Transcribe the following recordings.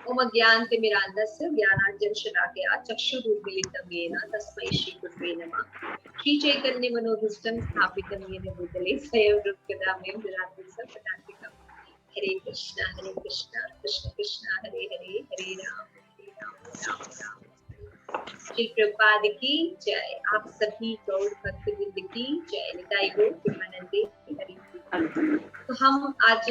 ओम अज्ञानतिमिरान्धस्य ज्ञानाञ्जनशलाकया चक्षुरुन्मीलितं येन तस्मै श्रीगुरुवे नमः। श्रीचैतन्यमनोभीष्टं स्थापितं येन भूतले स्वयं रूपकदा मह्यं ददाति सपदान्तिकम्। हरे कृष्णा कृष्ण कृष्ण हरे हरे, हरे राम राम राम। श्री प्रभुपाद की जय। आप सभी गौर भक्तवृंद की जय। निताई गौर प्रेमानंदे हरि। तो हम आज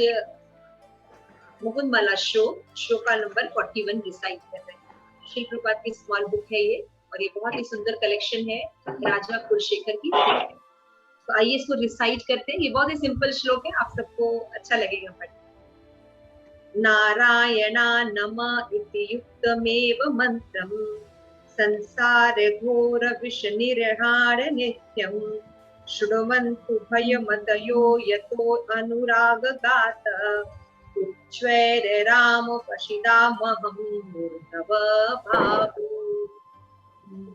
मुकुंदमाला श्लोका नंबर 41 रिसाइट कर रहे हैं। श्री प्रभुपाद की स्मॉल बुक है ये, और ये बहुत ही सुंदर कलेक्शन है राजा कुलशेखर की। तो आइए इसको रिसाइट करते हैं। ये बहुत ही सिंपल श्लोक है, आप सबको अच्छा लगेगा पढ़। नारायणा नमः इति युक्तमेव मंत्रम् संसार घोर विष निर्हार नित्यम् शृण्वन्तु भयमतयो यतो अनुरागगात उच्चैर राम पशिदामहं मूर्धव भावो।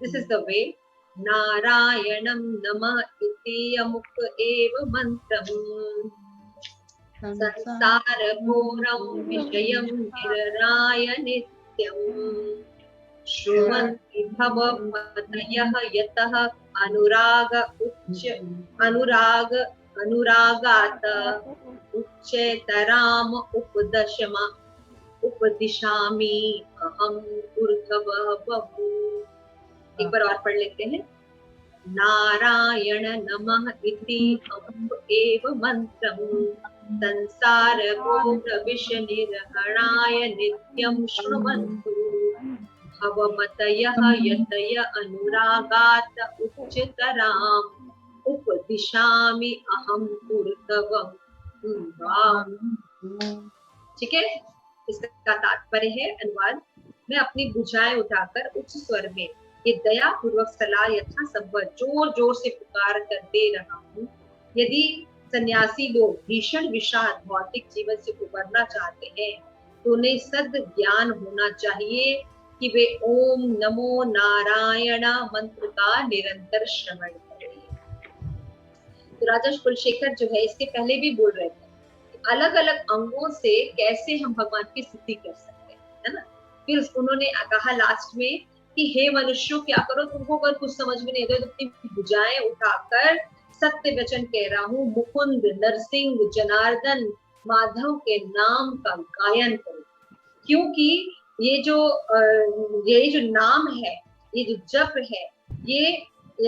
This is the way. नारायणं नमः इति अमुक एव मन्त्रम् संसार घोरं विषयं निर्णाय नित्यम् शृण्वन्ति भवमतयः यतः अनुरागात् उच्चैतराम उपदिशामि अहं ऊर्ध्वः बहु। एक बार और पढ़ लेते हैं। नारायण नमः इति अमुक एव मंत्रम् संसार घोर विष निर्हणाय नित्यं शृण्वन्तु भवमतयः यतय अनुरागात् उच्चतराम् उपदिशामि अहं ऊर्ध्वम्। ठीक है, इसका तात्पर्य है, अनुवाद, मैं अपनी भुजाएं उठाकर उच्च स्वर में ये दया पूर्वक सलाह यथा संभव जोर जोर से पुकार कर दे रहा हूँ। यदि सन्यासी लोग भीषण विषाद भौतिक जीवन से उबरना चाहते हैं तो उन्हें सद ज्ञान होना चाहिए कि वे ओम नमो नारायण मंत्र का निरंतर श्रवण करें। तो राजा कुलशेखर जो है इसके पहले भी बोल रहे थे अलग अलग अंगों से कैसे हम भगवान की स्तुति कर सकते हैं, है ना। फिर उन्होंने कहा लास्ट में कि हे मनुष्यों, क्या करो, तुमको अगर कुछ समझ में नहीं आता तो अपनी भुजाएं उठाकर सत्य वचन कह रहा हूँ, मुकुंद, नरसिंह, जनार्दन, माधव के नाम का गायन करो। क्योंकि ये जो नाम है, ये जो जप है, ये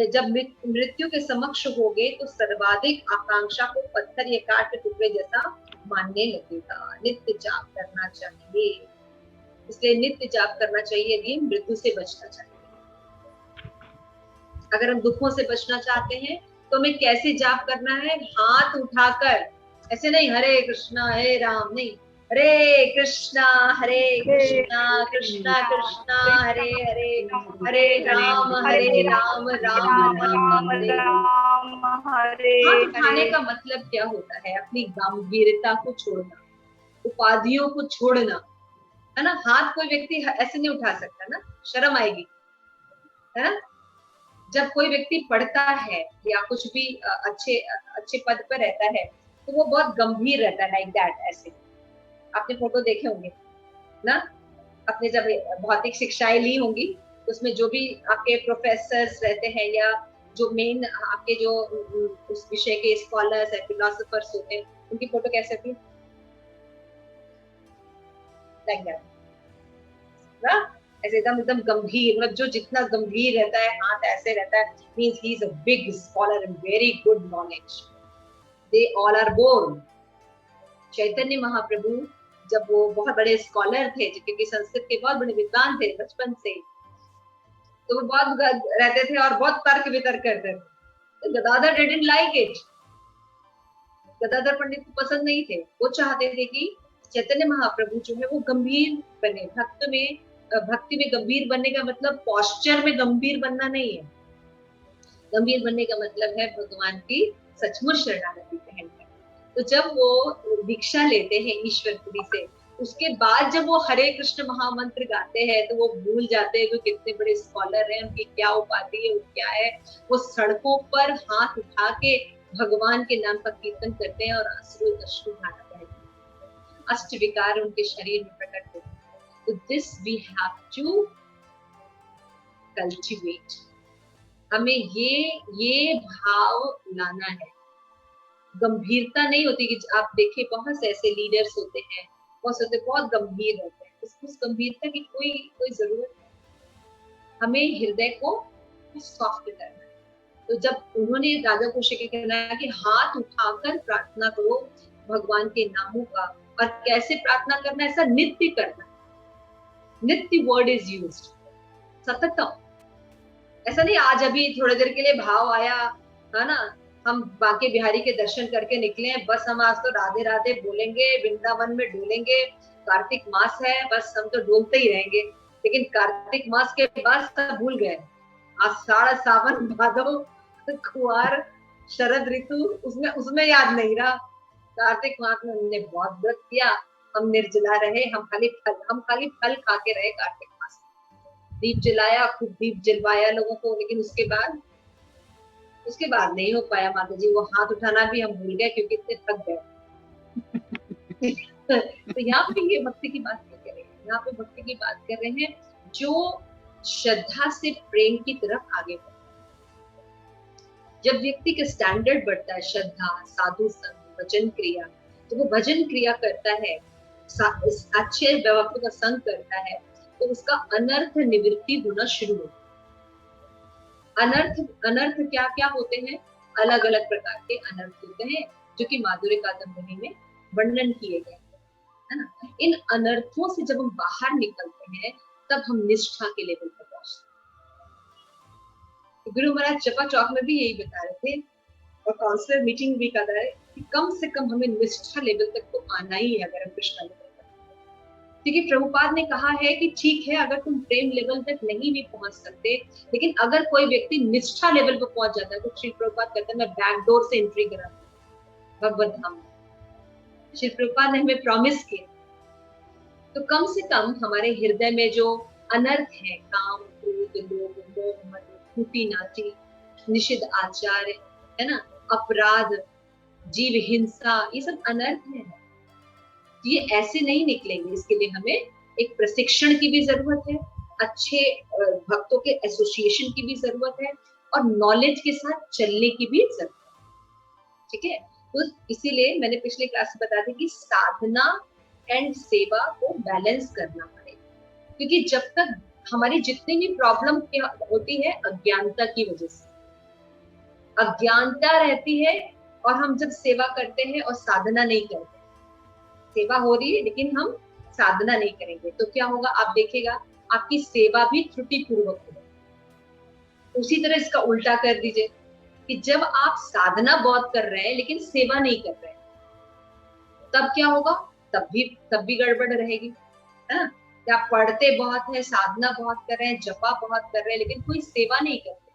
जब मृत्यु के समक्ष होगे तो सर्वाधिक आकांक्षा को पत्थर या काट के टुकड़े जैसा मानने लगेगा। नित्य जाप करना चाहिए, इसलिए नित्य जाप करना चाहिए यदि मृत्यु से बचना चाहिए। अगर हम दुखों से बचना चाहते हैं तो हमें कैसे जाप करना है? हाथ उठाकर, ऐसे नहीं हरे कृष्णा हरे राम, नहीं, हरे कृष्णा कृष्णा कृष्णा हरे हरे, हरे राम राम राम हरे। हाथ उठाने का मतलब क्या होता है? अपनी गंभीरता को छोड़ना, उपाधियों को छोड़ना, है ना। हाथ कोई व्यक्ति ऐसे नहीं उठा सकता ना, शर्म आएगी, है ना। जब कोई व्यक्ति पढ़ता है या कुछ भी अच्छे पद पर रहता है तो वो बहुत गंभीर रहता है, लाइक दैट, ऐसे। आपने फोटो देखे होंगे ना, आपने जब भौतिक शिक्षाएं ली होंगी तो उसमें जो भी आपके प्रोफेसर्स रहते हैं या जो मेन आपके जो उस विषय के स्कॉलर्स है, फिलोसोफर्स होते हैं, उनकी फोटो कैसे होती है? लाइक दैट ना, ऐसे एकदम गंभीर, मतलब जो जितना गंभीर रहता है, हाथ ऐसे रहता है, means he is a big scholar and very good knowledge. They all are born. Chaitanya Mahaprabhu जब वो बहुत बड़े स्कॉलर थे, क्योंकि संस्कृत के बहुत बड़े विद्वान थे बचपन से, तो वो बहुत रहते थे और बहुत तर्क वितर्क करते थे। तो Gadadhar didn't like it. Gadadhar Pandit को पसंद नहीं थे। वो चाहते थे कि चैतन्य महाप्रभु जो है वो गंभीर बने। भक्ति में गंभीर बनने का मतलब पोस्चर में गंभीर बनना नहीं है। गंभीर बनने का मतलब है भगवान की सचमुच शरणागति पहनकर। तो जब वो दीक्षा लेते हैं ईश्वरपुरी से, उसके बाद जब वो हरे कृष्ण महामंत्र गाते हैं तो वो भूल जाते हैं कि कितने बड़े स्कॉलर हैं, उनकी क्या उपाधि है, वो क्या है। वो सड़कों पर हाथ उठा के भगवान के नाम का कीर्तन करते हैं और अश्रुधारा बहती है। अष्ट विकार उनके शरीर में प्रकट होते हैं। तो तो this we have to cultivate. हमें ये भाव लाना है। गंभीरता नहीं होती कि आप देखिए बहुत से ऐसे लीडर्स होते हैं, बहुत गंभीर होते हैं, उस गंभीरता की कोई जरूरत नहीं। हमें हृदय को सॉफ्ट करना है। तो जब उन्होंने राजा को शिक्षा कहना है कि हाथ उठाकर प्रार्थना करो भगवान के नामों का, और कैसे प्रार्थना करना, ऐसा नित्य करना। नित्य वर्ड इज यूज्ड, सततम। ऐसा नहीं आज अभी थोड़ी देर के लिए भाव आया है ना, हम बांके बिहारी के दर्शन करके निकले हैं, बस हम आज तो राधे राधे बोलेंगे, वृंदावन में डोलेंगे, कार्तिक मास है, बस हम तो डोलते ही रहेंगे। लेकिन कार्तिक मास के बाद सब भूल गए। आषाढ़ सावन भादो कुआर शरद ऋतु, उसमें याद नहीं रहा। कार्तिक मास में हमने बहुत व्रत किया, हम निर्जला रहे, हम खाली फल खा के रहे। कार्तिक मास दीप जलाया, खूब दीप जलवाया लोगों को, लेकिन उसके बाद नहीं हो पाया माता जी। वो हाथ उठाना भी हम भूल गए क्योंकि इतने थक गए। तो यहाँ पे ये भक्ति की बात कर रहे हैं, यहाँ पे भक्ति की बात कर रहे हैं जो श्रद्धा से प्रेम की तरफ आगे बढ़ता है। जब व्यक्ति का स्टैंडर्ड बढ़ता है, श्रद्धा, साधु संग, भजन क्रिया, तो वो भजन क्रिया करता है, अच्छे व्यक्ति का संग करता है, तो उसका अनर्थ निवृत्ति होना शुरू होता है। अनर्थ क्या क्या होते हैं? अलग अलग प्रकार के अनर्थ होते हैं जो कि माधुर्य कादंबरी में वर्णन किए गए है ना। इन अनर्थों से जब हम बाहर निकलते हैं तब हम निष्ठा के लेवल पर पहुंचते हैं। गुरु महाराज चपा चौक में भी यही बता रहे थे, और काउंसलर मीटिंग भी कर रहा है कि कम से कम हमें निष्ठा लेवल तक तो आना ही है अगर हम कृष्ण लेवल तक। क्योंकि प्रभुपाद ने कहा है कि ठीक है अगर तुम प्रेम लेवल तक नहीं भी पहुंच सकते, लेकिन अगर कोई व्यक्ति निष्ठा लेवल पर पहुंच जाता है तो श्री प्रभुपाद कहते हैं मैं बैकडोर से एंट्री कराता हूं भगवत धाम में। श्री प्रभुपाद ने हमें प्रॉमिस किया। तो कम से कम हमारे हृदय में जो अनर्थ है, काम, क्रोध, लोभ, मोह, मद, फूटी नाटी, निषिद्ध आचार है ना, अपराध, जीव हिंसा, ये सब अनर्थ है। ये ऐसे नहीं निकलेंगे। इसके लिए हमें एक प्रशिक्षण की भी जरूरत है, अच्छे भक्तों के एसोसिएशन की भी जरूरत है, और नॉलेज के साथ चलने की भी जरूरत है। ठीक है, तो इसीलिए मैंने पिछले क्लास में बताया था कि साधना एंड सेवा को बैलेंस करना पड़ेगा। क्योंकि जब तक हमारी जितनी भी प्रॉब्लम होती है अज्ञानता की वजह से, अज्ञानता रहती है, और हम जब सेवा करते हैं और साधना नहीं करते, सेवा हो रही है लेकिन हम साधना नहीं करेंगे, तो क्या होगा आप देखिएगा, आपकी सेवा भी त्रुटि पूर्वक होगी। उसी तरह इसका उल्टा कर दीजिए कि जब आप साधना बहुत कर रहे हैं लेकिन सेवा नहीं कर रहे हैं, तब क्या होगा? तब भी गड़बड़ रहेगी, है ना। या पढ़ते बहुत है, साधना बहुत कर रहे हैं, जपा बहुत कर रहे हैं, लेकिन कोई सेवा नहीं करते,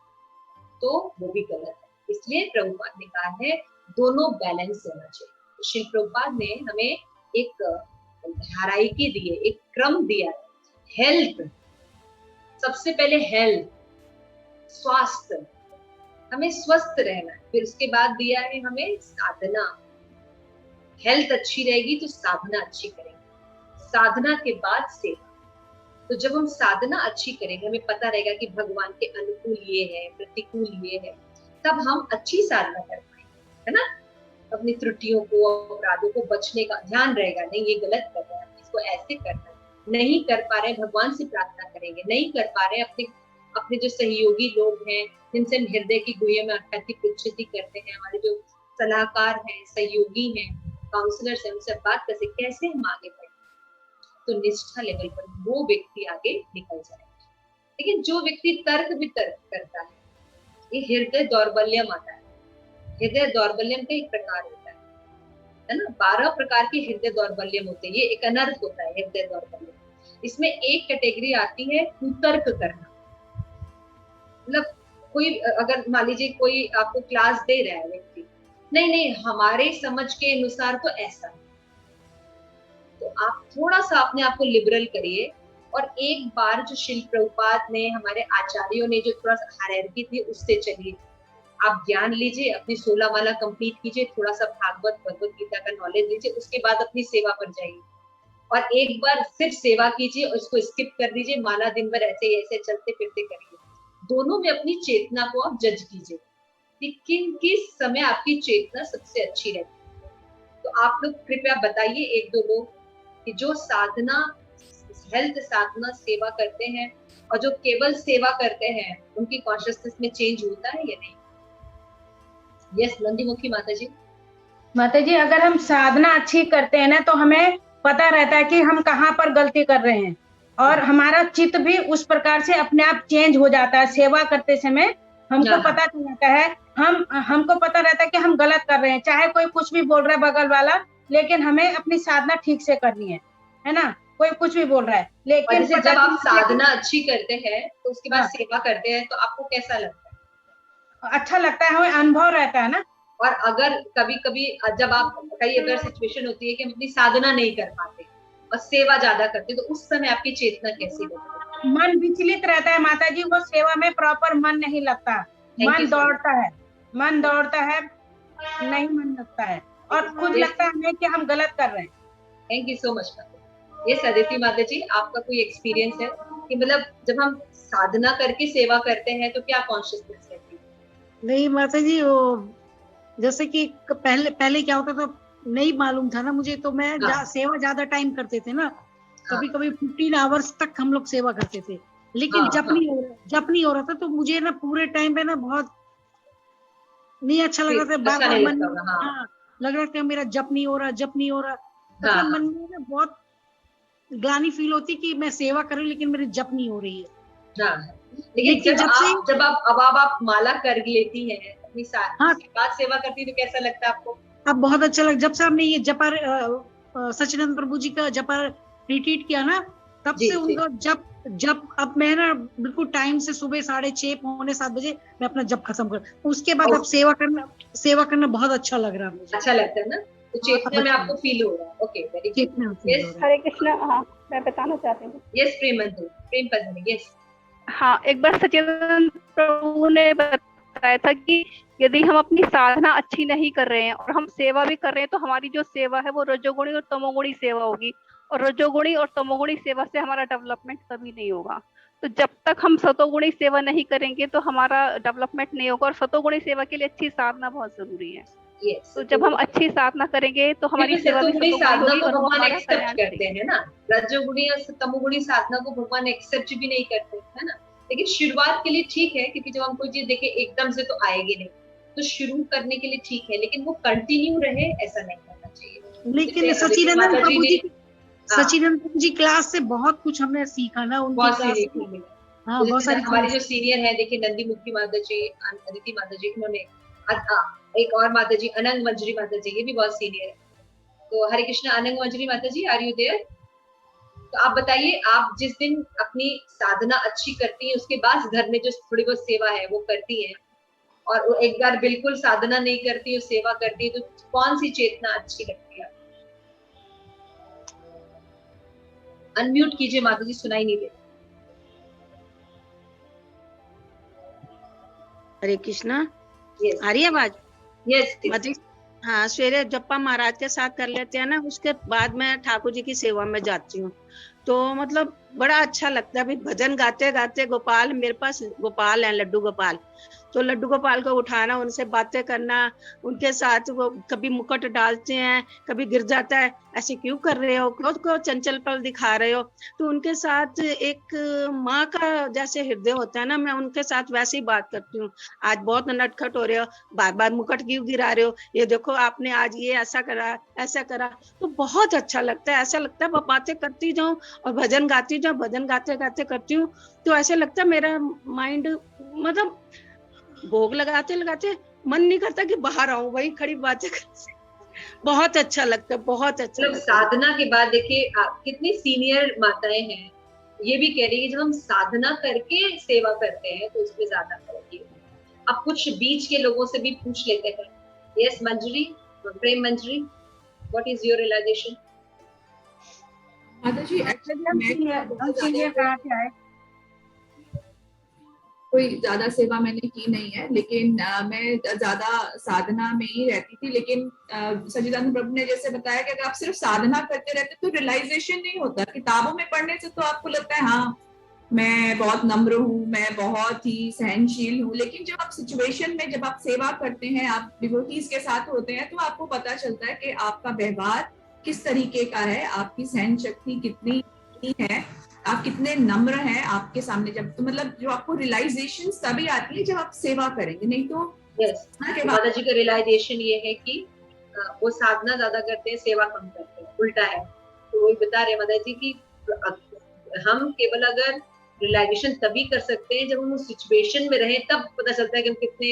तो वो भी गलत है। इसलिए प्रभुपाद ने कहा है दोनों बैलेंस होना चाहिए। श्री प्रभुपाद ने हमें एक धाराइकी दी है, एक क्रम दिया है। हेल्थ, सबसे पहले हेल्थ, स्वास्थ्य, हमें स्वस्थ रहना है। फिर उसके बाद दिया है हमें साधना। हेल्थ अच्छी रहेगी तो साधना अच्छी करेंगे, साधना के बाद सेवा। तो जब हम साधना अच्छी करेंगे, हमें पता रहेगा कि भगवान के अनुकूल ये है, प्रतिकूल ये है, तब हम अच्छी साधना कर पाएंगे, है ना। अपनी त्रुटियों को, अपराधों को बचने का ध्यान रहेगा, नहीं ये गलत कर रहे हैं, इसको ऐसे करना है। नहीं कर पा रहे भगवान से प्रार्थना करेंगे, नहीं कर पा रहे अपने जो सहयोगी लोग हैं जिनसे हम हृदय की गुहे में आध्यात्मिक उन्नति करते हैं, हमारे जो सलाहकार हैं, सहयोगी हैं, काउंसलर्स हैं, उनसे बात कैसे हम आगे बढ़े, तो निष्ठा लेवल पर वो व्यक्ति आगे निकल जाएगा। लेकिन जो व्यक्ति तर्क वितर्क करता है, ये हृदय दौर्बल्यम आता है। हृदय दौर्बल्यम का एक प्रकार होता है ना। 12 प्रकार के हृदय दौर्बल्यम होते हैं, ये एक अनर्थ होता है हृदय दौर्बल्यम। इसमें एक कैटेगरी आती है कुतर्क करना। मतलब कोई अगर मान लीजिए कोई आपको क्लास दे रहा है व्यक्ति, नहीं हमारे समझ के अनुसार तो ऐसा, तो आप थोड़ा सा अपने आप को लिबरल करिए, और एक बार जो शिल प्रभुपाद ने, हमारे आचार्यों ने जो थोड़ा सा हायरार्की थी उससे चलिए। आप ज्ञान लीजिए, अपनी 16 माला कंप्लीट कीजिए, थोड़ा सा भागवत भगवत गीता का नॉलेज लीजिए, उसके बाद अपनी सेवा पर जाइए। और एक बार सिर्फ सेवा कीजिए, उसको स्किप कर दीजिए, माला दिन भर ऐसे ही ऐसे चलते फिरते करिए। दोनों में अपनी चेतना को आप जज कीजिए कि किस समय आपकी चेतना सबसे अच्छी रहती है। तो आप लोग कृपया बताइए, एक दो लोग, कि जो साधना, हेल्थ साधना सेवा करते हैं और जो केवल सेवा करते हैं, उनकी कॉन्शियसनेस में चेंज होता है या नहीं? यस, नंदीमुखी माता जी। माता जी, अगर हम साधना अच्छी करते हैं ना, तो हमें पता रहता है कि हम कहाँ पर गलती कर रहे हैं, और हमारा चित्त भी उस प्रकार से अपने आप चेंज हो जाता है। सेवा करते समय हमको पता चल जाता है, हमको पता रहता है कि हम गलत कर रहे हैं, चाहे कोई कुछ भी बोल रहा है बगल वाला, लेकिन हमें अपनी साधना ठीक से करनी है ना। कोई कुछ भी बोल रहा है, लेकिन जैसे जब आप साधना अच्छी करते हैं तो उसके बाद सेवा करते हैं, तो आपको कैसा लगता है? अच्छा लगता है, हमें अनुभव रहता है ना। और अगर कभी कभी जब आप, कई अगर सिचुएशन होती है कि हम अपनी साधना नहीं कर पाते और सेवा ज्यादा करते, तो उस समय आपकी चेतना कैसी लगती है? मन विचलित रहता है माता जी, वो सेवा में प्रॉपर मन नहीं लगता, मन दौड़ता है, मन दौड़ता है, नहीं मन लगता है, और खुद लगता है हमें कि हम गलत कर रहे हैं। थैंक यू सो मच माता। ये अदिति माता जी, आपका कोई एक्सपीरियंस है कि मतलब जब हम साधना करके सेवा करते हैं तो क्या कॉन्शियसनेस रहती है? नहीं माता जी, वो जैसे कि पहले पहले क्या होता था, नहीं मालूम था ना मुझे, तो मैं सेवा ज्यादा टाइम करते थे ना, कभी कभी 15 आवर्स तक हम लोग सेवा करते थे, लेकिन जब नहीं हो रहा था तो मुझे ना पूरे टाइम पे ना बहुत नहीं अच्छा लग रहा था। बार बार मन लग रहा था मेरा जप नहीं हो रहा, जप नहीं हो रहा, मतलब मन में ना बहुत ग्लानि फील होती कि मैं सेवा कर रही हूँ लेकिन मेरी जप नहीं हो रही है। लेकिन जब आप माला कर लेती हैं अपनी के बाद सेवा करती है, तो कैसा लगता है आपको? अब बहुत अच्छा लगा, जब से हमने ये जपा सच्चिदानंद प्रभु जी का जपा रिट्रीट किया ना, तब से उनका जब अब मैं ना बिल्कुल टाइम से सुबह 6:30 पौने 7 बजे मैं अपना जप खत्म कर, उसके बाद अब सेवा करना बहुत अच्छा लग रहा है मुझे। अच्छा लगता है ना, तो चेतना में आपको फील हो रहा है। Okay, very good. Hare Krishna. हाँ, मैं बताना चाहती हूँ। यस, प्रेम पद्मिनी। यस। हाँ, एक बार सच्चिदानंद प्रभु ने बताया था कि यदि हम अपनी साधना अच्छी नहीं कर रहे हैं और हम सेवा भी कर रहे हैं, तो हमारी जो सेवा है वो रजोगुणी और तमोगुणी सेवा होगी, और रजोगुणी और तमोगुणी सेवा से हमारा डेवलपमेंट कभी नहीं होगा। तो जब तक हम सतोगुणी सेवा नहीं करेंगे तो हमारा डेवलपमेंट नहीं होगा, और सतोगुणी सेवा के लिए अच्छी साधना बहुत जरूरी है। तो जब हम अच्छी साधना करेंगे तो हमारी सेवा भी सतोगुणी होगी और भगवान एक्सेप्ट करते हैं ना। रजोगुणी और तमोगुणी साधना को भगवान एक्सेप्ट भी नहीं करते, है ना। लेकिन शुरुआत के लिए ठीक है, क्योंकि जब हम कोई चीज देखें एकदम से तो आएगी नहीं, तो शुरू करने के लिए ठीक है, लेकिन वो कंटिन्यू रहे ऐसा नहीं करना चाहिए। लेकिन सच्चिदानंद प्रभु जी क्लास से बहुत कुछ हमने सीखा ना, उनकी क्लास से। हाँ, बहुत सारी हमारी जो सीनियर है, देखिए नंदीमुखी माता जी, अदिति माता जी, उन्होंने एक और माता जी अनंग मंजरी माता जी, ये भी बहुत सीनियर है। तो हरे कृष्णा अनंग मंजरी माता जी, आर यू देयर? तो आप बताइए, आप जिस दिन अपनी साधना अच्छी करती है उसके बाद घर में जो थोड़ी बहुत सेवा है वो करती है, और एक बार बिल्कुल साधना नहीं करती है, सेवा करती है, तो कौन सी चेतना अच्छी लगती है? अनम्यूट कीजिए माता जी, सुनाई नहीं दे। हरे कृष्णा। आ रही है आवाज? यस। हाँ, सवेरे जप्पा महाराज के साथ कर लेते हैं ना, उसके बाद मैं ठाकुर जी की सेवा में जाती हूँ, तो मतलब बड़ा अच्छा लगता है। अभी भजन गाते गाते गोपाल, मेरे पास गोपाल है, लड्डू गोपाल, तो लड्डू गोपाल को उठाना, उनसे बातें करना, उनके साथ वो कभी मुकुट डालते हैं, कभी गिर जाता है, ऐसे क्यों कर रहे हो, खुद को चंचल पल दिखा रहे हो। तो उनके साथ एक माँ का जैसे हृदय होता है ना, मैं उनके साथ वैसे ही बात करती हूँ। आज बहुत नटखट हो रहे हो, बार बार मुकुट क्यों गिरा रहे हो, ये देखो आपने आज ये ऐसा करा, ऐसा करा। तो बहुत अच्छा लगता है, ऐसा लगता है वो बातें करती जाऊं और भजन गाती जाऊं, भजन गाते गाते करती हूँ, तो ऐसे लगता है मेरा माइंड, मतलब भोग लगाते लगाते मन नहीं करता कि बाहर आऊं, वही खड़ी बातें करते। बहुत अच्छा लगता है, बहुत अच्छा लगता है। साधना के बाद देखिए कितनी सीनियर माताएं हैं, ये भी कह रही है जब हम साधना करके सेवा करते हैं तो उसमें ज्यादा फर्क है। अब कुछ बीच के लोगों से भी पूछ लेते हैं। Yes Manjari, Prem Manjari, what is your realization? माता जी एक्चुअली हम सीनियर कहाँ से आए? कोई ज्यादा सेवा मैंने की नहीं है, लेकिन मैं ज्यादा साधना में ही रहती थी। लेकिन सच्चिदानंद प्रभु ने जैसे बताया कि अगर आप सिर्फ साधना करते रहते तो रियलाइजेशन नहीं होता। किताबों में पढ़ने से तो आपको लगता है हाँ मैं बहुत नम्र हूँ, मैं बहुत ही सहनशील हूँ, लेकिन जब आप सिचुएशन में, जब आप सेवा करते हैं, आप डिवोटीज के साथ होते हैं, तो आपको पता चलता है कि आपका व्यवहार किस तरीके का है, आपकी सहन शक्ति कितनी है, आप कितने नम्र हैं आपके सामने। जब तो मतलब जो आपको रियलाइजेशन तभी आती है जब आप सेवा करेंगे, नहीं तो यस माता जी का रियलाइजेशन ये है कि वो साधना ज्यादा करते हैं, सेवा कम करते हैं, उल्टा है। तो वही बता रहे माता जी कि हम केवल अगर रियलाइजेशन तभी कर सकते हैं जब हम उस सिचुएशन में रहें, तब पता चलता है कि हम कितने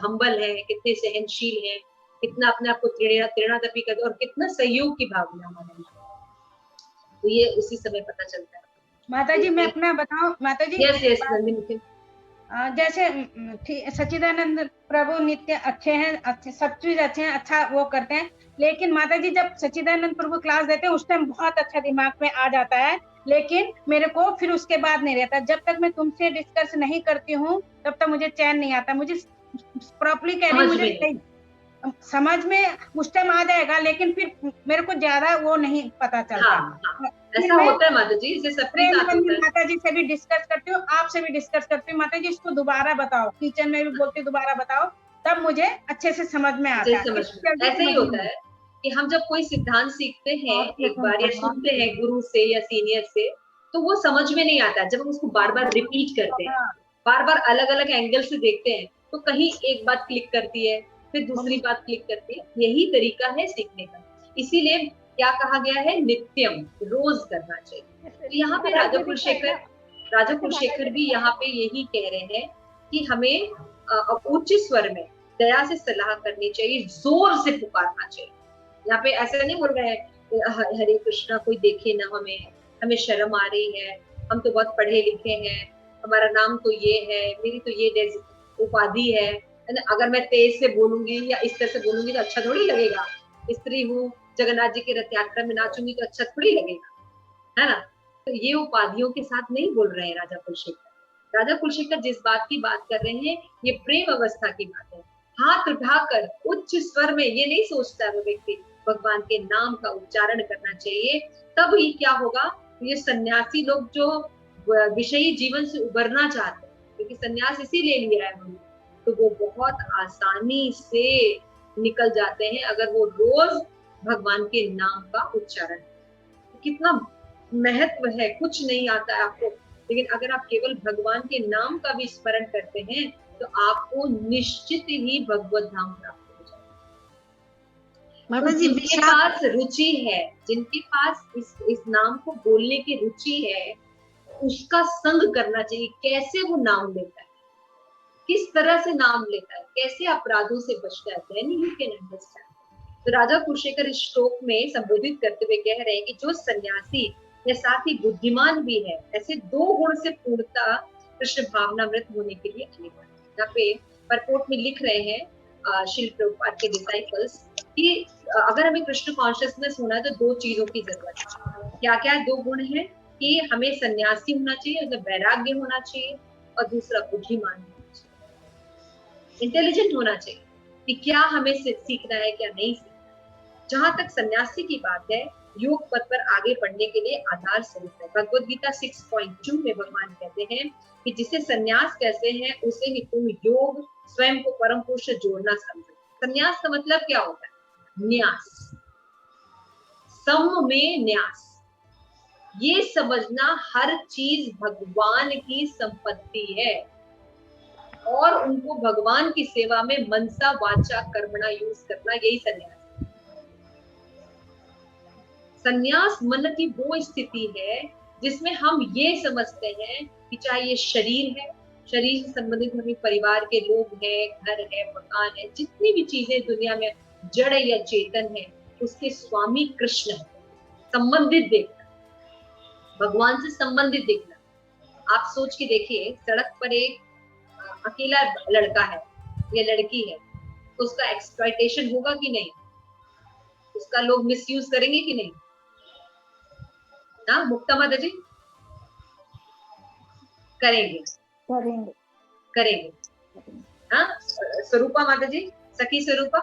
हम्बल हैं, कितने सहनशील हैं, कितना अपने आप को प्रेरणादायी करते हैं और कितना सहयोग की भावना हमारे, तो ये उसी समय पता चलता है। माता जी मैं अपना बताऊं माता जी? Yes yes Nandini. जैसे सच्चिदानंद प्रभु नित्य अच्छे हैं, अच्छे सब चीज अच्छे हैं, अच्छा वो करते हैं, लेकिन माता जी जब सच्चिदानंद प्रभु क्लास देते हैं उस टाइम बहुत अच्छा दिमाग में आ जाता है, लेकिन मेरे को फिर उसके बाद नहीं रहता। जब तक मैं तुमसे डिस्कस नहीं करती हूँ तब तक मुझे चैन नहीं आता। मुझे प्रॉपरली कह रही, मुझे नहीं समझ में उस टाइम आ जाएगा, लेकिन फिर मेरे को ज्यादा वो नहीं पता चलता। हाँ, ऐसा होता है माता जी, जैसे सबके साथ होता है। माता जी से भी डिस्कस करती हूँ, आपसे भी डिस्कस करती हूँ, माता जी इसको दोबारा बताओ, किचन में भी बोलती दोबारा बताओ, तब मुझे अच्छे से समझ में आता है। ऐसे ही होता है कि हम जब कोई सिद्धांत सीखते हैं एक बार या सुनते हैं गुरु से या सीनियर से, तो वो समझ में नहीं आता। जब हम उसको बार बार रिपीट करते हैं, बार बार अलग अलग एंगल से देखते हैं, तो कहीं एक बात क्लिक करती है, फिर दूसरी बात क्लिक करती है। यही तरीका है सीखने का। इसीलिए क्या कहा गया है, नित्यम, रोज करना चाहिए। तो यहाँ पे राजा कुलशेखर भी यहाँ पे यही कह रहे हैं कि हमें उच्च स्वर में दया से सलाह करनी चाहिए, जोर से पुकारना चाहिए। यहाँ पे ऐसे नहीं बोल रहे हैं हरे कृष्णा कोई देखे ना हमें शर्म आ रही है, हम तो बहुत पढ़े लिखे हैं, हमारा नाम तो ये है, मेरी तो ये उपाधि है, अगर मैं तेज से बोलूंगी या इस तरह से बोलूंगी तो अच्छा थोड़ी लगेगा। स्त्री हूँ, जगन्नाथ जी के रथ यात्रा में नाचूंगी तो अच्छा थोड़ी लगेगा, है ना। तो ये उपाधियों के साथ नहीं बोल रहे हैं राजा कुलशेखर। राजा कुलशेखर जिस बात की बात कर रहे हैं ये प्रेम अवस्था की बात है। हाथ उठाकर उच्च स्वर में, ये नहीं सोचता है वो व्यक्ति, भगवान के नाम का उच्चारण करना चाहिए। तब ही क्या होगा, ये सन्यासी लोग जो विषयी जीवन से उबरना चाहते हैं, क्योंकि सन्यास इसीलिए लिया है उन्होंने, तो वो बहुत आसानी से निकल जाते हैं अगर वो रोज भगवान के नाम का उच्चारण। कितना महत्व है, कुछ नहीं आता है आपको, लेकिन अगर आप केवल भगवान के नाम का भी स्मरण करते हैं तो आपको निश्चित ही भगवत धाम प्राप्त हो जाएगा। तो जिनके पास रुचि है, जिनके पास इस नाम को बोलने की रुचि है, उसका संग करना चाहिए। कैसे वो नाम लेता है, किस तरह से नाम लेता है, कैसे अपराधों से बचता है, देन यू कैन अंडरस्टैंड। तो राजा कुलशेखर इस श्लोक में संबोधित करते हुए कह रहे हैं कि जो सन्यासी या साथ ही बुद्धिमान भी है, ऐसे दो गुण से पूर्णता कृष्ण भावनामृत होने के लिए अनिवार्य। यहाँ पे परपोर्ट में लिख रहे हैं श्रील प्रभुपाद के डिसाइपल्स कि अगर हमें कृष्ण कॉन्शियसनेस होना है तो दो चीजों की जरूरत है। क्या क्या दो गुण है कि हमें सन्यासी होना चाहिए, मतलब वैराग्य होना चाहिए, और दूसरा बुद्धिमान होना चाहिए, इंटेलिजेंट होना चाहिए कि क्या हमें सीखना है क्या नहीं सीखना। जहां तक सन्यासी की बात है, योग पथ पर आगे बढ़ने के लिए आधार स्वरूप है। भगवद गीता 6.2 में भगवान कहते हैं कि जिसे सन्यास कहते हैं उसे ही तुम योग स्वयं को परम पुरुष से जोड़ना समझो। सन्यास का मतलब क्या होता है, न्यास, सम में न्यास, ये समझना हर चीज भगवान की संपत्ति है और उनको भगवान की सेवा में मनसा वाचा कर्मणा यूज करना, यही सन्यास। सन्यास मन की वो स्थिति है जिसमें हम ये समझते हैं कि चाहे ये शरीर है, शरीर से संबंधित हमें परिवार के लोग हैं, घर है, मकान है, जितनी भी चीजें दुनिया में जड़ या चेतन है, उसके स्वामी कृष्ण है। संबंधित देखना, भगवान से संबंधित देखना। आप सोच के देखिए, सड़क पर एक अकेला लड़का है या लड़की है, तो उसका एक्सप्लॉयटेशन होगा कि नहीं, उसका लोग मिसयूज करेंगे कि नहीं ना, मुक्ता माता जी, करेंगे करेंगे करेंगे। हाँ, स्वरूपा माता जी, सखी स्वरूपा,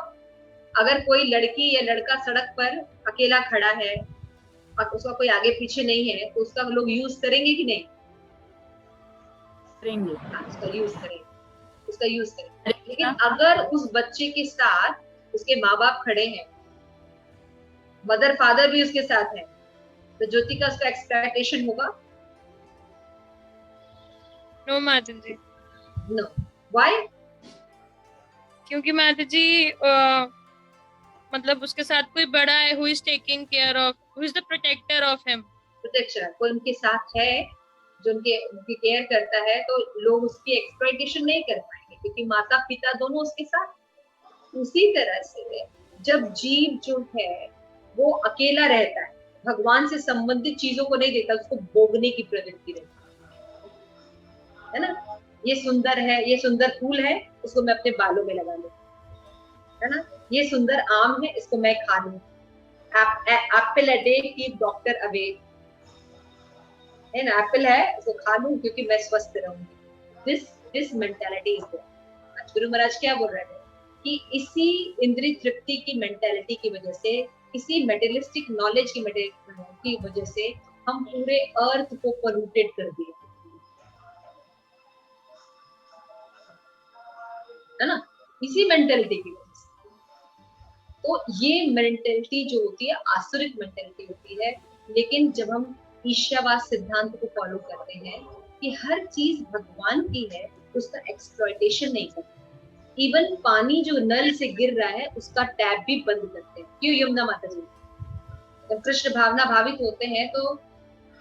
अगर कोई लड़की या लड़का सड़क पर अकेला खड़ा है और उसका कोई आगे पीछे नहीं है तो उसका लोग यूज करेंगे कि नहीं? करेंगे। उसका यूज करेंगे, उसका यूज करेंगे। लेकिन अगर उस बच्चे के साथ उसके माँ बाप खड़े हैं, मदर फादर भी उसके साथ है, तो ज्योति का उसका एक्सपेक्टेशन होगा? नो माता जी। No, why? क्योंकि माता जी मतलब उसके साथ कोई बड़ा है, who is taking care of, who is the protector of him. Protection, कोई उनके साथ है जो उनकी केयर करता है, तो लोग उसकी एक्सप्लॉइटेशन नहीं कर पाएंगे क्योंकि माता पिता दोनों उसके साथ। उसी तरह से जब जीव जो है वो अकेला रहता है, भगवान से संबंधित चीजों को नहीं देखता, उसको भोगने की प्रवृत्ति रहती है ना। ये सुंदर है, ये सुंदर फूल है, इसको मैं अपने बालों में लगा लूं, है ना। ये सुंदर आम है, इसको मैं खा लूं। Apple a day keep doctor away, है ना। एप्पल है, इसको खा लूं क्योंकि मैं स्वस्थ रहूंगी। This mentality is there. गुरु महाराज क्या बोल रहे थे कि इसी इंद्रिय तृप्ति की मेंटालिटी की वजह से, इसी मेटेरियलिस्टिक नॉलेज की वजह से हम पूरे अर्थ को पोल्यूटेड कर दिए, है ना, इसी मेंटालिटी की वजह से। तो ये मेंटालिटी जो होती है आसुरिक मेंटालिटी होती है। लेकिन जब हम ईश्वरवाद सिद्धांत को फॉलो करते हैं कि हर चीज भगवान की है, उसका एक्सप्लॉइटेशन नहीं करते। इवन पानी जो नल से गिर रहा है उसका टैप भी बंद करते हैं। क्यों यमुना माता जी? जब कृष्ण भावना भावित होते हैं तो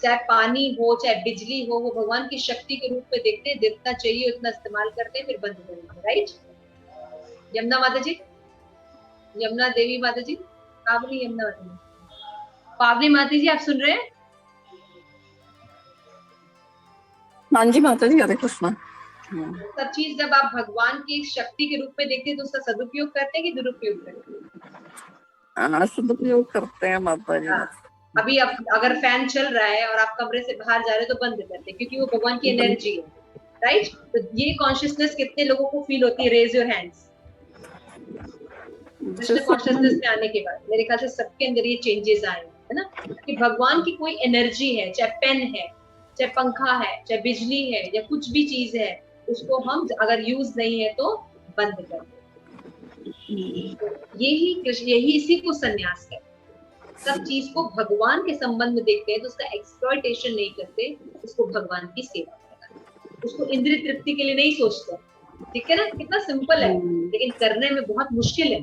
चाहे पानी हो चाहे बिजली हो, वो भगवान की शक्ति के रूप में देखते हैं, जितना चाहिए उतना इस्तेमाल करते हैं, फिर बंद करेंगे। राइट यमुना माता जी, यमुना देवी माता जी, पावनी यमुना माता जी, पावनी माता जी, आप सुन रहे हैं? हाँ जी माता जी, हरे कृष्णा। सब चीज जब आप भगवान की शक्ति के रूप में देखते हैं तो उसका सदुपयोग करते हैं कि दुरुपयोग करते हैं? सदुपयोग करते हैं माता जी। अभी अगर फैन चल रहा है और आप कमरे से बाहर जा रहे हो तो बंद करते हैं क्योंकि वो भगवान की एनर्जी है। राइट, तो ये कॉन्शियसनेस कितने लोगों को फील होती है? Raise your hands. Krishna consciousness में आने के बाद मेरे ख्याल से सबके अंदर ये चेंजेस आए, है ना, कि भगवान की कोई एनर्जी है, चाहे पेन है, चाहे पंखा है, चाहे बिजली है, या कुछ भी चीज है, उसको हम अगर यूज नहीं है तो बंद कर दो। यही इसी को संन्यास है। सब चीज को भगवान के संबंध में देखते हैं तो उसका एक्सप्लॉइटेशन नहीं करते, उसको भगवान की सेवा करते हैं, उसको इंद्रिय तृप्ति के लिए नहीं सोचते। ठीक है ना, कितना सिंपल है, लेकिन करने में बहुत मुश्किल है।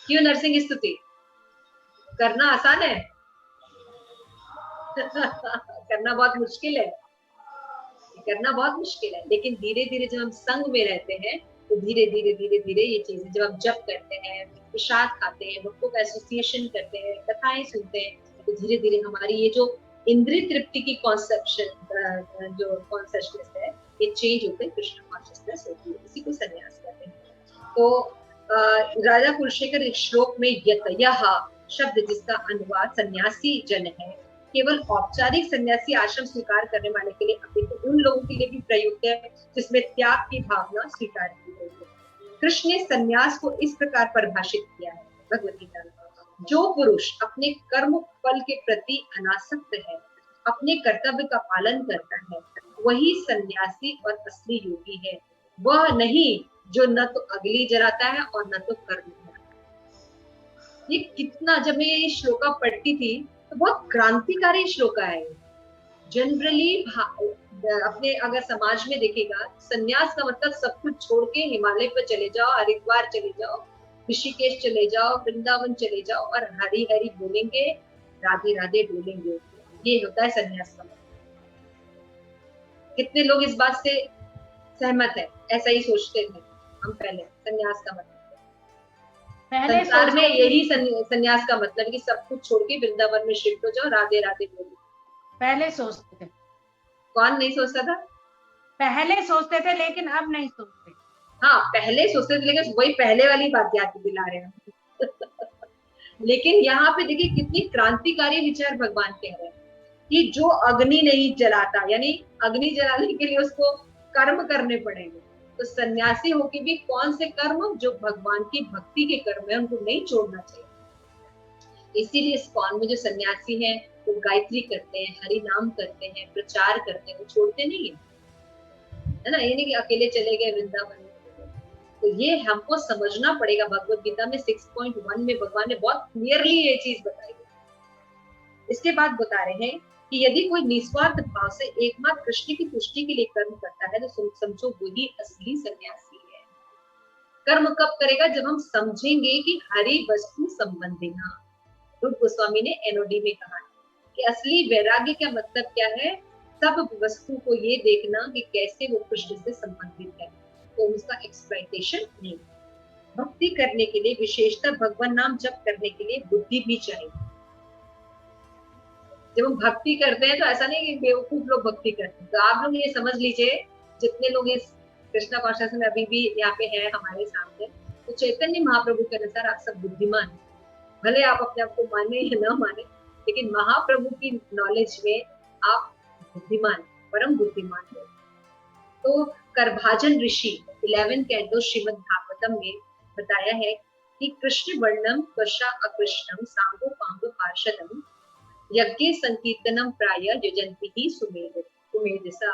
क्यों नरसिंह स्तुति? करना आसान है करना बहुत मुश्किल है, करना बहुत मुश्किल है। लेकिन धीरे धीरे जब हम संग में रहते हैं तो धीरे धीरे ये चीजें, जब हम जप करते हैं, प्रसाद खाते हैं, भक्तों का एसोसिएशन करते हैं, कथाएं सुनते हैं, तो धीरे धीरे हमारी ये जो इंद्रिय तृप्ति की कॉन्सेप्शन जो कॉन्शियसनेस है, ये चेंज होकर कृष्ण कॉन्शियसनेस होती है। इसी को संन्यास कहते हैं। तो राजा कुलशेखर इस श्लोक में यतयः शब्द, जिसका अनुवाद सन्यासी जन है, केवल औपचारिक सन्यासी आश्रम स्वीकार करने वाले के लिए अपितु उन लोगों के लिए भी प्रयुक्त है जिसमें त्याग की भावना स्वीकार की गई है। कृष्ण ने सन्यास को इस प्रकार परिभाषित किया है भगवद गीता में, जो पुरुष अपने कर्म फल के प्रति अनासक्त है, अपने कर्तव्य का पालन करता है, वही सन्यासी और असली योगी है। वह नहीं जो न तो अगली जलाता है और न तो कर्म करता है। ये कितना, जब मैं ये श्लोका पढ़ती थी तो बहुत क्रांतिकारी श्लोका है। जनरली अपने अगर समाज में देखेगा, सन्यास का मतलब सब कुछ छोड़ के हिमालय पर चले जाओ, हरिद्वार चले जाओ, ऋषिकेश चले जाओ, वृंदावन चले जाओ और हरि हरि बोलेंगे, राधे राधे बोलेंगे। ये होता है सन्यास का मतलब। कितने लोग इस बात से सहमत है? ऐसा ही सोचते थे हम पहले, सन्यास का मतलब संसार में यही सन्यास का मतलब है कि सब कुछ छोड़ के वृंदावन में शिफ्ट हो जाओ, राधे राधे बोलो। पहले सोचते थे। कौन नहीं सोचता था? पहले सोचते थे लेकिन अब नहीं सोचते। हाँ, पहले सोचते थे, लेकिन वही पहले वाली बात याद दिला रहे हैं लेकिन यहाँ पे देखिए कितनी क्रांतिकारी विचार भगवान कह रहे हैं। कि जो अग्नि नहीं जलाता, यानी अग्नि जलाने के लिए उसको कर्म करने पड़ेंगे। तो सन्यासी होके भी कौन से कर्म, जो भगवान की भक्ति के कर्म है, उनको नहीं छोड़ना चाहिए। इसीलिए इस्कॉन में जो सन्यासी हैं वो गायत्री करते हैं, हरि नाम करते हैं, प्रचार करते हैं, वो छोड़ते नहीं है ना। ये नहीं कि अकेले चले गए वृंदावन। तो ये हमको समझना पड़ेगा। भगवत गीता में 6.1 में भगवान ने बहुत क्लियरली ये चीज बताई है। इसके बाद बता रहे हैं कि यदि कोई निस्वार्थ भाव से एकमात्र कृष्ण की तुष्टि के लिए कर्म करता है तो समझो वही असली सन्यासी है। कर्म कब करेगा? जब हम समझेंगे कि हरि वस्तु संबंधी। रूप गोस्वामी ने एनओडी में कहा कि असली वैराग्य का मतलब क्या है? सब वस्तु को ये देखना कि कैसे वो कृष्ण से संबंधित है, तो उसका एक्सप्लॉइटेशन नहीं। भक्ति करने के लिए विशेषतः भगवान नाम जप करने के लिए बुद्धि भी चाहिए। जब हम भक्ति करते हैं तो ऐसा नहीं कि बेवकूफ लोग भक्ति करते हैं। तो आप लोग ये समझ लीजिए, जितने लोग इस कृष्णा कॉन्शियस में अभी भी यहाँ पे है हमारे सामने, तो चैतन्य महाप्रभु के अनुसार आप सब बुद्धिमान हैं। भले आप अपने आप को माने या ना माने, लेकिन महाप्रभु की नॉलेज में आप बुद्धिमान, परम बुद्धिमान हो। तो करभाजन ऋषि 11 कैंटो श्रीमद् भागवतम में बताया है कि कृष्ण वर्णम त्वषा अकृष्णम सांगो पांगो पार्षदम यज्ञ संकीर्तनम प्राय यजंती ही सुमेधसा।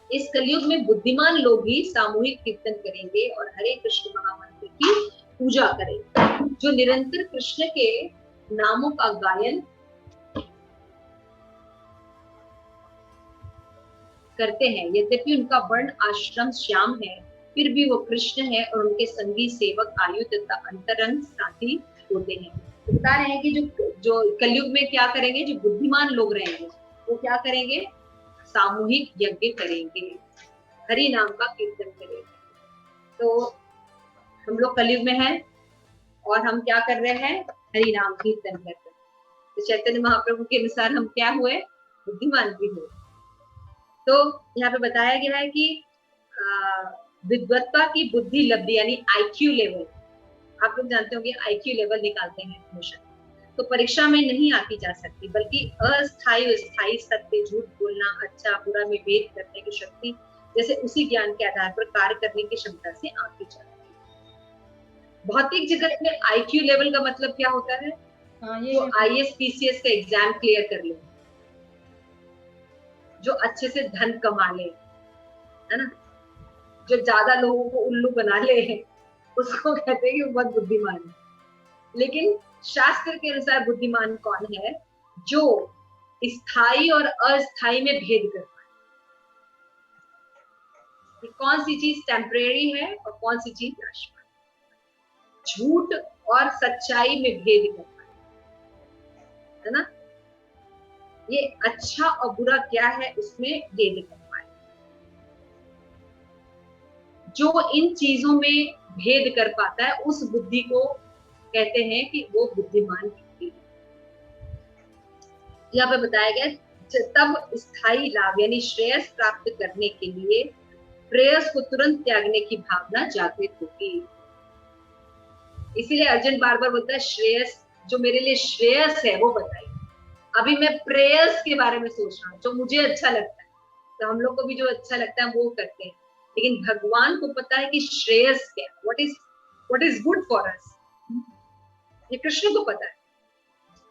इस कलयुग में बुद्धिमान लोग ही सामूहिक कीर्तन करेंगे और हरे कृष्ण महामंत्र की पूजा करेंगे। जो निरंतर कृष्ण के नामों का गायन करते हैं, यद्यपि उनका वर्ण आश्रम श्याम है, फिर भी वो कृष्ण है और उनके संगी सेवक आयु तथा अंतरंग साथी होते हैं। तो बता रहे हैं कि जो कलयुग में क्या करेंगे, जो बुद्धिमान लोग रहेंगे वो क्या करेंगे? सामूहिक यज्ञ करेंगे, हरि नाम का कीर्तन करेंगे। तो हम लोग कलयुग में हैं और हम क्या कर रहे हैं? हरि नाम कीर्तन कर रहे हैं। तो चैतन्य महाप्रभु के अनुसार हम क्या हुए? बुद्धिमान भी हुए। तो यहाँ पे बताया गया है कि विद्वत्ता की बुद्धि लब्धि यानी IQ लेवल, आप लोग जानते होंगे IQ लेवल निकालते हैं हमेशा, तो परीक्षा में नहीं आती जा सकती, बल्कि अस्थायी स्थायी सत्य, झूठ बोलना, अच्छा बुरा में भेद करने की शक्ति जैसे उसी ज्ञान के आधार पर कार्य करने की क्षमता से आती जाती है। भौतिक जगत में IQ लेवल का मतलब क्या होता है? जो IAS PCS का एग्जाम क्लियर कर ले, जो अच्छे से धन कमा ले, है ना, जो ज्यादा लोगों को उल्लू बना ले, उसको कहते हैं कि वो बहुत बुद्धिमान है। लेकिन शास्त्र के अनुसार बुद्धिमान कौन है? जो स्थायी और अस्थायी में भेद कर पाए कि कौन सी चीज टेम्परेरी है और कौन सी चीज नाशवान, झूठ और सच्चाई में भेद कर पाए, है ना, ये अच्छा और बुरा क्या है उसमें भेद कर पाए। जो इन चीजों में भेद कर पाता है उस बुद्धि को कहते हैं कि वो बुद्धिमान व्यक्ति है। यहाँ पे बताया गया तब स्थायी लाभ यानी श्रेयस प्राप्त करने के लिए प्रेयस को तुरंत त्यागने की भावना जागृत होगी। इसीलिए अर्जुन बार बार बोलता है श्रेयस, जो मेरे लिए श्रेयस है वो बताइए। अभी मैं प्रेयस के बारे में सोच रहा हूँ, जो मुझे अच्छा लगता है। तो हम लोग को भी जो अच्छा लगता है वो करते हैं, लेकिन भगवान को पता है कि श्रेयस क्या, what is good for us, ये कृष्ण को पता है।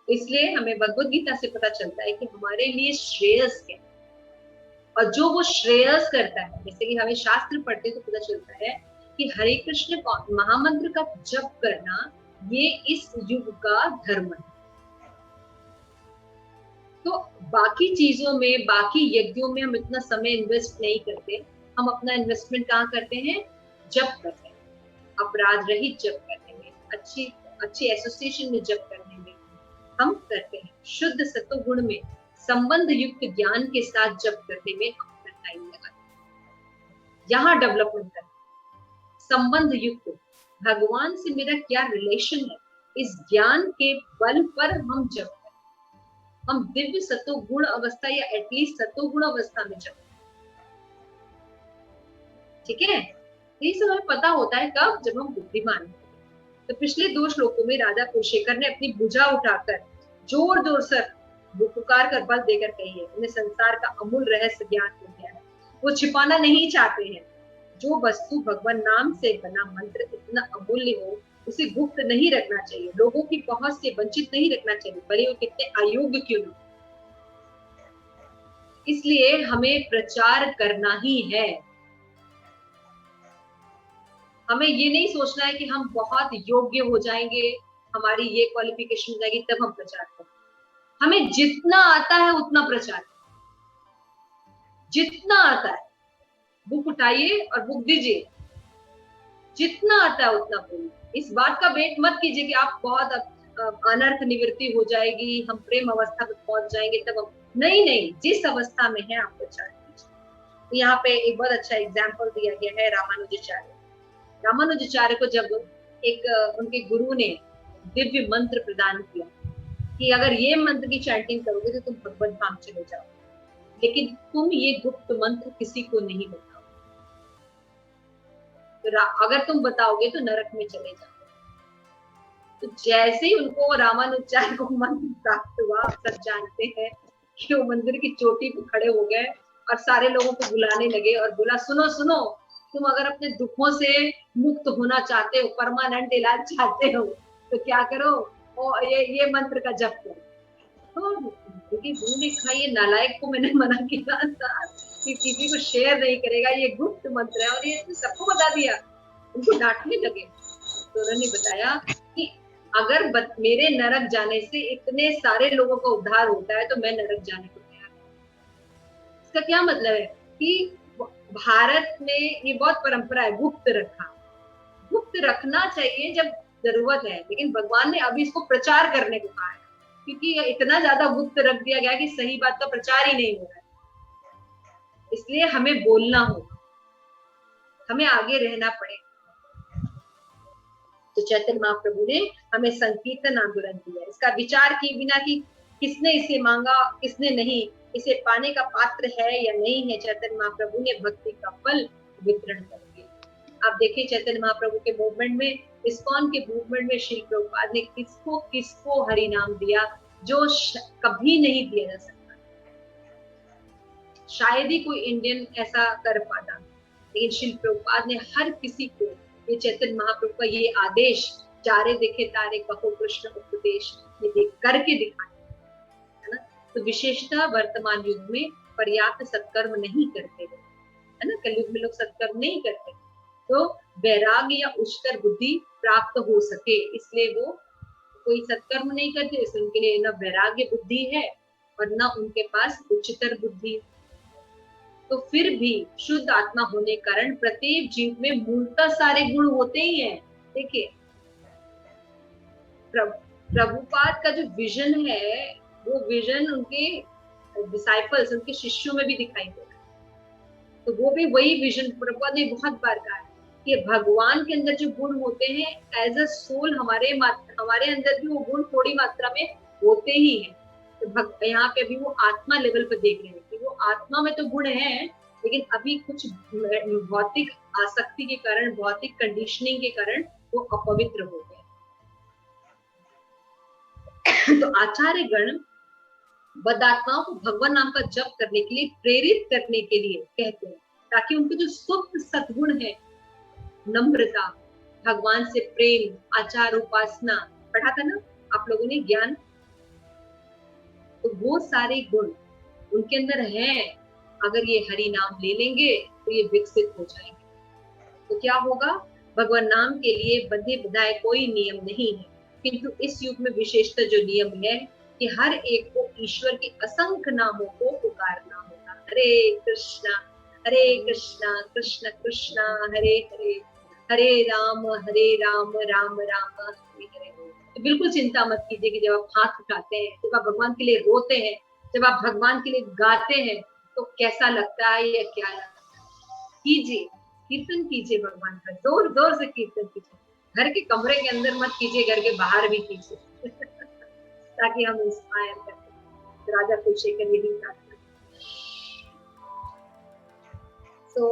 इसलिए हमें भगवत गीता से पता चलता है कि हमारे लिए श्रेयस क्या है, और जो वो श्रेयस करता है, जैसे कि हमें शास्त्र पढ़ते तो पता चलता है कि हरे कृष्ण महामंत्र का जप करना ये इस युग का धर्म है। तो बाकी चीजों में, बाकी यज्ञों में हम इतना समय इन्वेस्ट नहीं करते, हम अपना इन्वेस्टमेंट कहाँ करते हैं? जप करते हैं, अपराध रहित जप करने में, अच्छी एसोसिएशन में जप करने में हम करते हैं। शुद्ध सत्वगुण में संबंध युक्त ज्ञान के साथ जप करने में हम अपना टाइम लगाते हैं। यहाँ डेवलपमेंट करते हैं, संबंध युक्त, भगवान से मेरा क्या रिलेशन है, इस ज्ञान के बल पर हम जप करें। हम दिव्य सत्वगुण अवस्था या एटलीस्ट सत्वगुण अवस्था में जप, ठीक है। ये सब हमें पता होता है कब? जब हम बुद्धिमान हैं। तो पिछले 2 श्लोकों में राधा कुलशेखर ने अपनी भुजा उठाकर जोर जोर से वो पुकार कर बल देकर कहिए, उन्हें संसार का अमूल रहस्य ज्ञान हो गया है, वो छिपाना नहीं चाहते हैं। जो वस्तु भगवान नाम से बना मंत्र इतना अमूल्य हो, उसे गुप्त नहीं रखना चाहिए, लोगों की पहुंच से वंचित नहीं रखना चाहिए, भले वो कितने अयोग्य क्यों न हो। इसलिए हमें प्रचार करना ही है। हमें ये नहीं सोचना है कि हम बहुत योग्य हो जाएंगे, हमारी ये क्वालिफिकेशन हो जाएगी तब हम प्रचार करें। हमें जितना आता है उतना प्रचार करें, जितना आता है बुक उठाइए और बुक दीजिए, जितना आता है उतना बोलिए। इस बात का वेट मत कीजिए कि आप बहुत अनर्थ निवृत्ति हो जाएगी, हम प्रेम अवस्था पर पहुंच जाएंगे तब हम, नहीं, जिस अवस्था में है आप प्रचार कीजिए। तो यहाँ पे एक बहुत अच्छा एग्जाम्पल दिया गया है रामानुजाचार्य। रामानुजाचार्य को जब एक उनके गुरु ने दिव्य मंत्र प्रदान किया कि अगर ये मंत्र की चैंटिंग करोगे तो तुम भगवत धाम चले जाओ, लेकिन तुम ये गुप्त मंत्र किसी को नहीं बताओ, तो अगर तुम बताओगे तो नरक में चले जाओ। तो जैसे ही उनको रामानुजाचार्य को मंत्र प्राप्त हुआ, सब जानते हैं कि वो मंदिर की चोटी पे खड़े हो गए और सारे लोगों को बुलाने लगे और बोला, सुनो सुनो, तुम अगर अपने दुखों से मुक्त होना चाहते हो, परमानेंट इलाज चाहते हो, तो क्या करो, और ये मंत्र का जप करो। तो क्योंकि गुरु ने कहा ये नालायक को मैंने मना किया था कि किसी को शेयर नहीं करेगा, ये गुप्त मंत्र है, और ये सबको बता दिया, उनको डांटने लगे। तो उन्होंने बताया कि अगर मेरे नरक जाने से इतने सारे लोगों का उद्धार होता है तो मैं नरक जाने को तैयार हूं। इसका क्या मतलब है कि भारत में ये बहुत परंपरा है गुप्त रखा, गुप्त रखना चाहिए जब जरूरत है, लेकिन भगवान ने अभी इसको प्रचार करने को कहा है, क्योंकि इतना ज्यादा गुप्त रख दिया गया कि सही बात का प्रचार ही नहीं हो रहा है। इसलिए हमें बोलना होगा, हमें आगे रहना पड़ेगा। तो चैतन्य महाप्रभु ने हमें संकीर्तन आंदोलन दिया, इसका विचार किए बिना कि किसने इसे मांगा किसने नहीं, इसे पाने का पात्र है या नहीं है, चैतन्य महाप्रभु ने भक्ति का फल वितरण कर दिया। आप देखिए चैतन्य महाप्रभु के मूवमेंट में, इस्कॉन के मूवमेंट में श्री प्रभुपाद ने किसको किसको हरि नाम दिया जो कभी नहीं दिया जा सकता। शायद ही कोई इंडियन ऐसा कर पाता, लेकिन श्री प्रभुपाद ने हर किसी को ये चैतन्य महाप्रभु का ये आदेश, चारे देखे तारे कहो कृष्ण उपदेश, ये देख करके दिखाया है ना। तो विशेषतः वर्तमान युग में पर्याप्त सत्कर्म नहीं करते है ना, कलयुग में लोग सत्कर्म नहीं करते, तो वैराग्य या उच्चतर बुद्धि प्राप्त हो सके, इसलिए वो कोई सत्कर्म नहीं करते, इसलिए उनके लिए न वैराग्य बुद्धि है और न उनके पास उच्चतर बुद्धि। तो फिर भी शुद्ध आत्मा होने कारण प्रत्येक जीव में मूलतः सारे गुण होते ही हैं। देखिए प्रभुपाद का जो विजन है, वो विजन उनके डिसाइपल्स, उनके शिष्यों में भी दिखाई दे रहा है। तो वो भी वही विजन प्रभुपाद ने बहुत बार कहा है कि भगवान के अंदर जो गुण होते हैं एज अ सोल, हमारे अंदर भी वो गुण थोड़ी मात्रा में होते ही हैं। तो यहाँ पे भी वो आत्मा लेवल पर देख रहे हैं कि वो आत्मा में तो गुण हैं, लेकिन अभी कुछ भौतिक आसक्ति के कारण, भौतिक कंडीशनिंग के कारण वो अपवित्र हो गए। तो आचार्य गण बदात्माओं को भगवान नाम का जप करने के लिए प्रेरित करने के लिए कहते हैं, ताकि उनके जो सुप्त सद्गुण है, नम्रता, भगवान से प्रेम, आचार, उपासना, पढ़ा था ना आप लोगों ने ज्ञान, तो वो सारे गुण उनके अंदर हैं। अगर ये हरि नाम ले लेंगे तो ये विकसित हो जाएंगे। तो क्या होगा, भगवान नाम के लिए बंधे बधाए कोई नियम नहीं है, किंतु इस युग में विशेषतः जो नियम है कि हर एक को ईश्वर के असंख्य नामों को पुकारना होगा। हरे कृष्णा कृष्ण कृष्ण हरे हरे, हरे राम राम राम हरे हरे। तो बिल्कुल चिंता मत कीजिए कि जब आप हाथ उठाते हैं, जब आप भगवान के लिए रोते हैं, जब आप भगवान के लिए गाते हैं तो कैसा लगता है या क्या लगता है। कीजिए, कीर्तन कीजिए भगवान का, जोर जोर से कीर्तन कीजिए। घर के कमरे के अंदर मत कीजिए, घर के बाहर भी कीजिए ताकि हम इंस्पायर करें। राजा कुलशेखर यही चाहते हैं। तो